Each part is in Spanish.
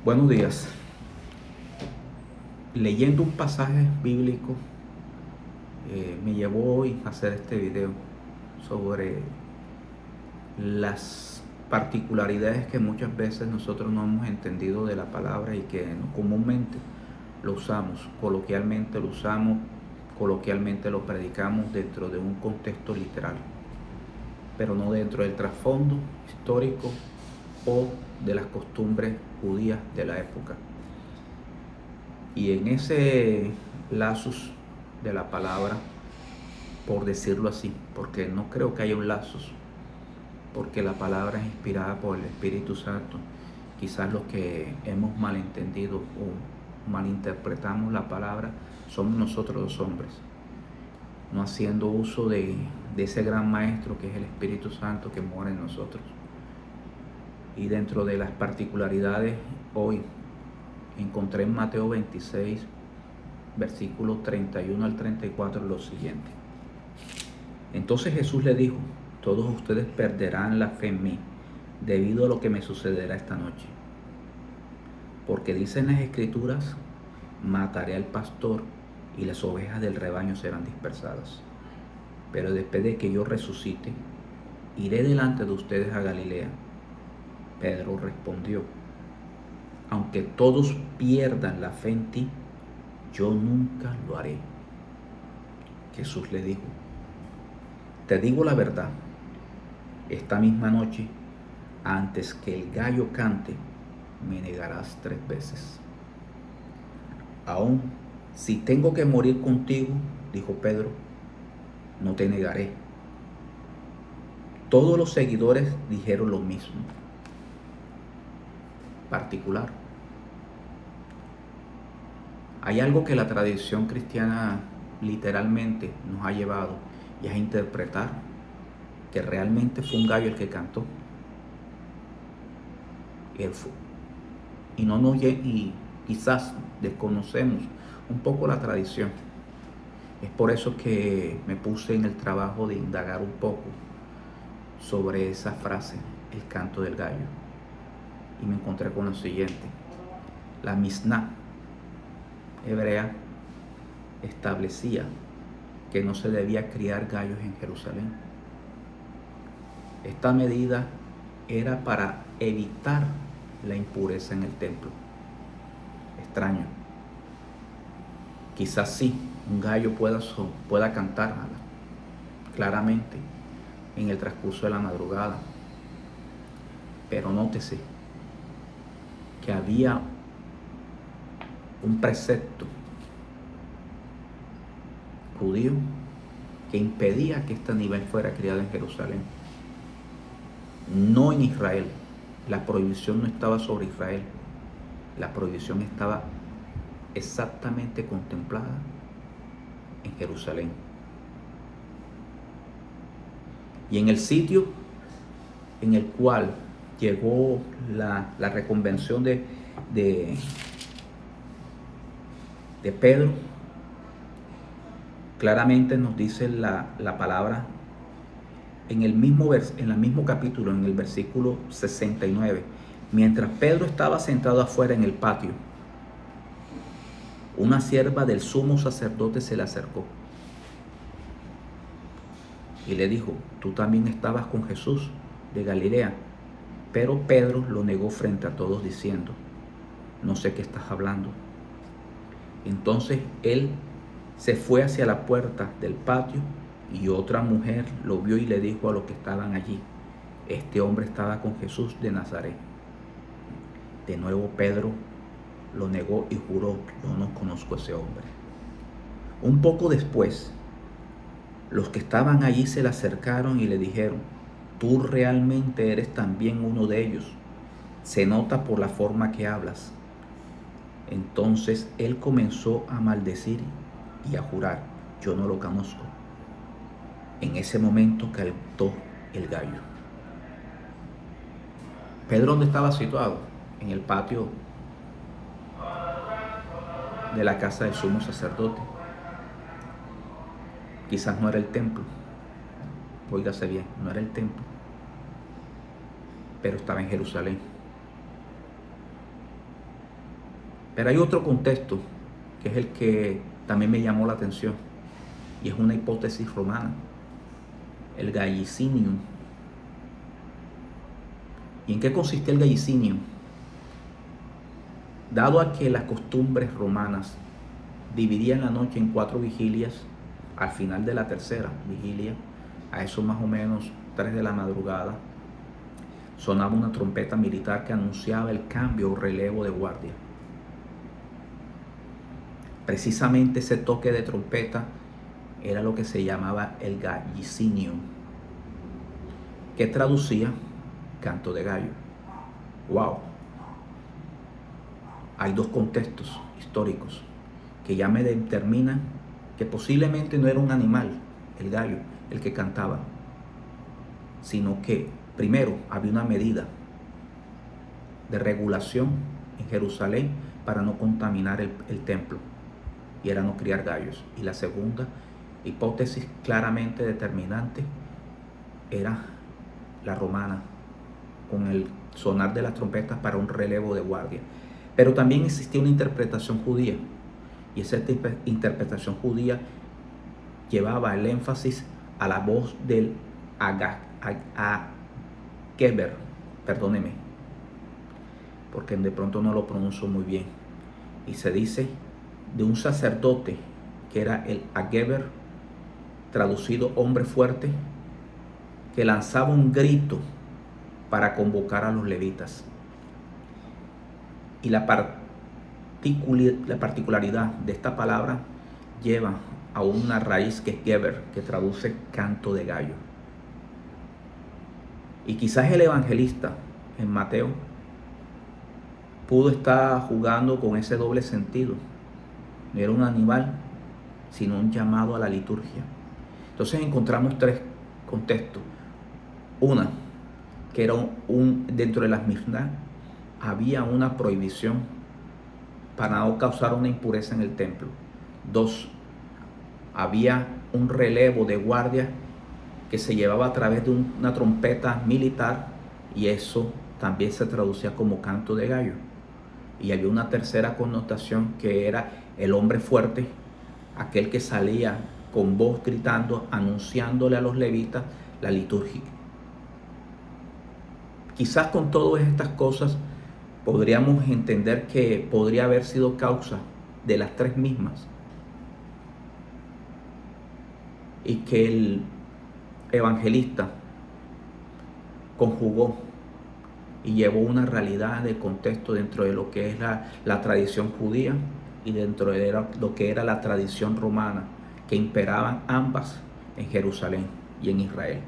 Buenos días. Leyendo un pasaje bíblico me llevó hoy a hacer este video sobre las particularidades que muchas veces nosotros no hemos entendido de la palabra y que comúnmente lo usamos, coloquialmente lo predicamos dentro de un contexto literal, pero no dentro del trasfondo histórico o de las costumbres judías de la época. Y en ese lapsus de la palabra, por decirlo así, porque no creo que haya un lapsus, porque la palabra es inspirada por el Espíritu Santo. Quizás los que hemos malentendido o malinterpretamos la palabra somos nosotros los hombres, no haciendo uso de ese gran maestro que es el Espíritu Santo que mora en nosotros. Y dentro de las particularidades, hoy encontré en Mateo 26, versículos 31 al 34, lo siguiente. Entonces Jesús le dijo: todos ustedes perderán la fe en mí, debido a lo que me sucederá esta noche. Porque dicen las Escrituras: mataré al pastor y las ovejas del rebaño serán dispersadas. Pero después de que yo resucite, iré delante de ustedes a Galilea. Pedro respondió: aunque todos pierdan la fe en ti, yo nunca lo haré. Jesús le dijo: te digo la verdad, esta misma noche, antes que el gallo cante, me negarás 3 veces. Aún si tengo que morir contigo, dijo Pedro, no te negaré. Todos los seguidores dijeron lo mismo. Particular. Hay algo que la tradición cristiana literalmente nos ha llevado, y es a interpretar que realmente fue un gallo el que cantó. Y quizás desconocemos un poco la tradición. Es por eso que me puse en el trabajo de indagar un poco sobre esa frase, el canto del gallo. Y me encontré con lo siguiente. La Misná hebrea establecía que no se debía criar gallos en Jerusalén. Esta medida era para evitar la impureza en el templo. Extraño. Quizás sí, un gallo pueda cantar claramente en el transcurso de la madrugada, pero nótese que había un precepto judío que impedía que este animal fuera criado en Jerusalén, no en Israel. La prohibición no estaba sobre Israel, la prohibición estaba exactamente contemplada en Jerusalén. Y en el sitio en el cual llegó la reconvención de Pedro, claramente nos dice la palabra en el mismo capítulo, en el versículo 69. Mientras Pedro estaba sentado afuera en el patio, una sierva del sumo sacerdote se le acercó y le dijo: tú también estabas con Jesús de Galilea. Pero Pedro lo negó frente a todos diciendo: no sé qué estás hablando. Entonces él se fue hacia la puerta del patio y otra mujer lo vio y le dijo a los que estaban allí: este hombre estaba con Jesús de Nazaret. De nuevo Pedro lo negó y juró: yo no conozco a ese hombre. Un poco después, los que estaban allí se le acercaron y le dijeron: tú realmente eres también uno de ellos. Se nota por la forma que hablas. Entonces él comenzó a maldecir y a jurar: yo no lo conozco. En ese momento cantó el gallo. Pedro, ¿dónde estaba situado? En el patio de la casa del sumo sacerdote. Quizás no era el templo. Óigase bien, no era el templo, pero estaba en Jerusalén. Pero hay otro contexto que es el que también me llamó la atención, y es una hipótesis romana, el gallicinium. ¿Y en qué consistía el gallicinium? Dado a que las costumbres romanas dividían la noche en 4 vigilias, al final de la tercera vigilia, a eso más o menos 3 de la madrugada, sonaba una trompeta militar que anunciaba el cambio o relevo de guardia. Precisamente ese toque de trompeta era lo que se llamaba el gallicinium, que traducía canto de gallo. ¡Wow! Hay 2 contextos históricos que ya me determinan que posiblemente no era un animal, el gallo, el que cantaba, sino que primero había una medida de regulación en Jerusalén para no contaminar el templo, y era no criar gallos. Y la segunda hipótesis claramente determinante era la romana, con el sonar de las trompetas para un relevo de guardia. Pero también existía una interpretación judía, y esa interpretación judía llevaba el énfasis a la voz del Ageber, perdóneme, porque de pronto no lo pronuncio muy bien, y se dice de un sacerdote que era el Ageber, traducido hombre fuerte, que lanzaba un grito para convocar a los levitas. Y la particularidad de esta palabra lleva a una raíz que es Geber, que traduce canto de gallo. Y quizás el evangelista en Mateo pudo estar jugando con ese doble sentido. No era un animal, sino un llamado a la liturgia. Entonces encontramos 3 contextos. Una, que era dentro de las Mishnah había una prohibición para no causar una impureza en el templo. 2, había un relevo de guardia que se llevaba a través de una trompeta militar, y eso también se traducía como canto de gallo. Y había una tercera connotación, que era el hombre fuerte, aquel que salía con voz gritando, anunciándole a los levitas la liturgia. Quizás con todas estas cosas podríamos entender que podría haber sido causa de las 3 mismas, y que el evangelista conjugó y llevó una realidad de contexto dentro de lo que es la tradición judía y dentro de lo que era la tradición romana, que imperaban ambas en Jerusalén y en Israel.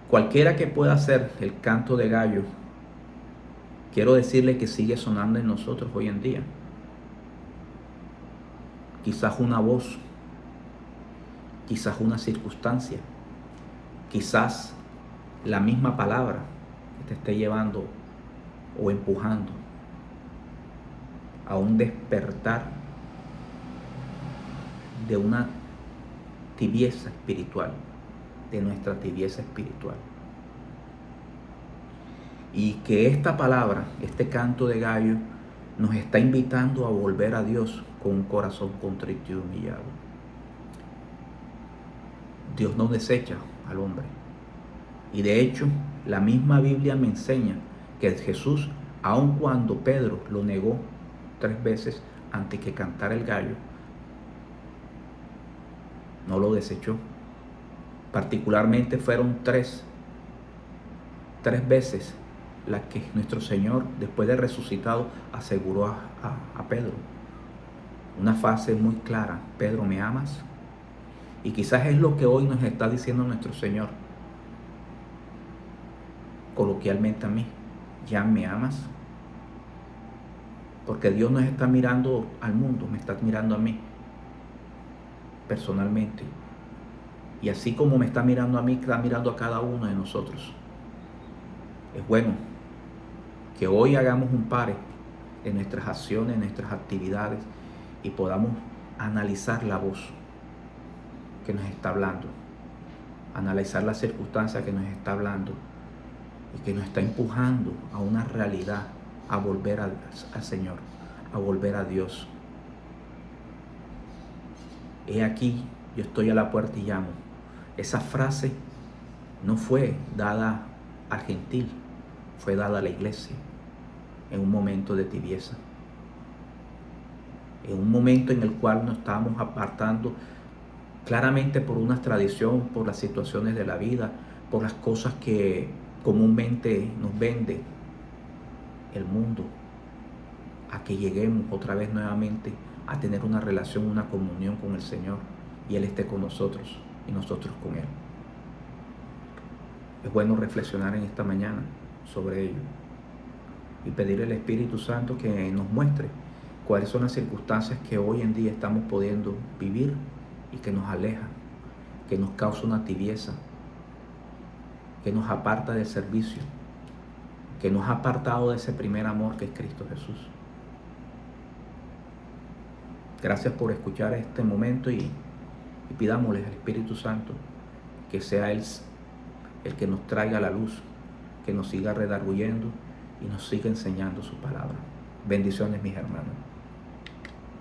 Cualquiera que pueda hacer el canto de gallo, quiero decirle que sigue sonando en nosotros hoy en día. Quizás una voz, quizás una circunstancia, quizás la misma palabra que te esté llevando o empujando a un despertar de una tibieza espiritual, de nuestra tibieza espiritual. Y que esta palabra, este canto de gallo, nos está invitando a volver a Dios con un corazón contrito y humillado. Dios no desecha al hombre. Y de hecho, la misma Biblia me enseña que Jesús, aun cuando Pedro lo negó 3 veces antes que cantara el gallo, no lo desechó. Particularmente fueron 3 veces las que nuestro Señor, después de resucitado, aseguró a Pedro. Una frase muy clara: Pedro, ¿me amas? Y quizás es lo que hoy nos está diciendo nuestro Señor, coloquialmente a mí: ¿ya me amas? Porque Dios no está mirando al mundo, me está mirando a mí personalmente. Y así como me está mirando a mí, está mirando a cada uno de nosotros. Es bueno que hoy hagamos un pare en nuestras acciones, en nuestras actividades, y podamos analizar la voz que nos está hablando, analizar la circunstancia que nos está hablando y que nos está empujando a una realidad, a volver al Señor. a volver a Dios. He aquí, yo estoy a la puerta y llamo. Esa frase no fue dada al gentil, fue dada a la iglesia en un momento de tibieza, en un momento en el cual nos estábamos apartando claramente por una tradición, por las situaciones de la vida, por las cosas que comúnmente nos vende el mundo, a que lleguemos otra vez nuevamente a tener una relación, una comunión con el Señor, y Él esté con nosotros y nosotros con Él. Es bueno reflexionar en esta mañana sobre ello y pedirle al Espíritu Santo que nos muestre cuáles son las circunstancias que hoy en día estamos pudiendo vivir y que nos alejan, que nos causa una tibieza, que nos aparta del servicio, que nos ha apartado de ese primer amor que es Cristo Jesús. Gracias por escuchar este momento y pidámosle al Espíritu Santo que sea Él el que nos traiga la luz, que nos siga redarguyendo y nos siga enseñando su palabra. Bendiciones, mis hermanos.